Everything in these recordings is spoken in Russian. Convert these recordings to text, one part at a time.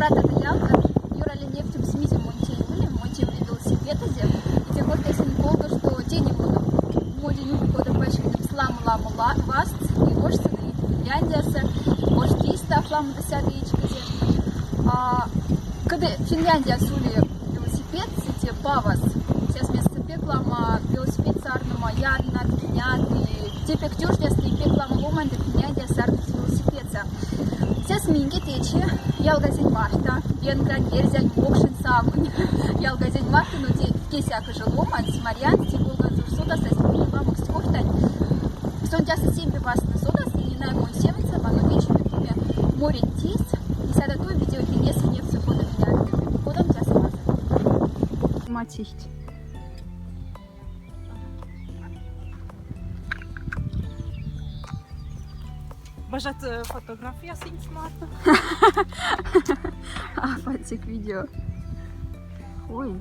брата Ялка, Юрали нефть в смизе Монтей были, Монтей велосипеда, и те вот если не полго, что день буду. Моди нюби кода пешки сламу ламу васт, и вождь и Финляндия, вождь тиста фламу до сядечка. Когда Финляндия сули велосипед, эти павас, сейчас вместо пеклама велосипед сарнума, ярна, пинятный, теперь тюждяский пеклама ломан, до Финляндия сарнума велосипеда. Сейчас минги течи, я газень марта, венгра нельзя, бокшин сагунь, я газень марта, но те кисяка же ломан, с Мариан, типа суда, со степенем стихотань. Сон тяса семьи вас на суда, с не на мой севица, но вечером море тис, и сада то видео интересы не все хода меня, ходом тяса вас. Матихть. Бажат фотография синь смарта. А, фотик видео. Ой.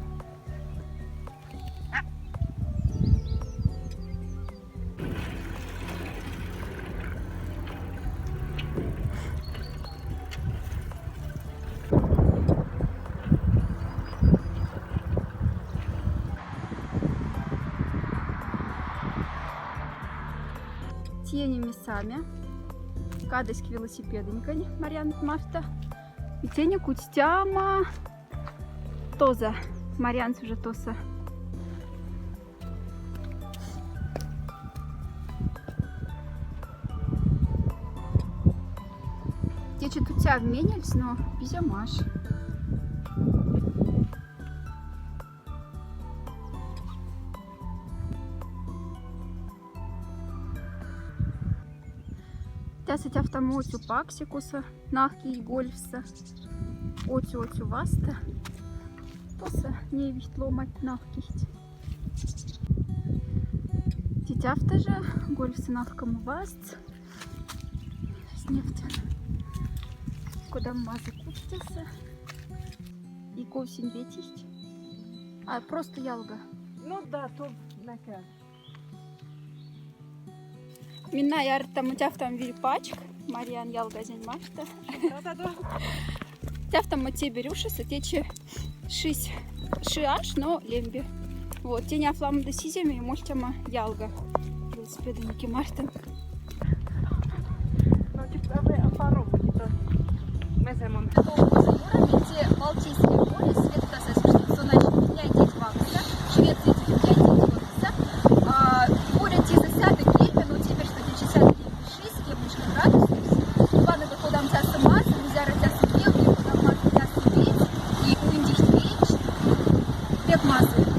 Тенями сами. Кадыськ велосипеденькой, Марьян Марта. И тени кустяма. Тоза. Марьян уже тоса. Тече тутя вменяльс, но пизямаш. Тясить автомотю паксикуса, нахки и гольфса. Отю васта. Тоса не вихт ломать нахкихть. Тетявта же, гольфса нахкому васт. Снефтя. Куда мазы куптяса. И ковсин ветихть. А просто ялга. Ну да, то наказ. Минна яр там у тебя там вильпачк, Марьян ялгазень машта. Да. Тебя там те берушися, тече шиаш, но лемби. Вот, теня флам до сизями, мощтяма ялга. Велосипедники Мартин. Ну типа вы афару, типа меземон. Эти Балтийские море, свет касается, что значит Финляндия вакса, Швеция Финляндия вакса, море те засяды клипы, но теперь что те часа 6 кемничка градусов, ладно, как куда тяса масса, нельзя тяса белки, куда масса тяса веть, и у индийских веть, пек массы.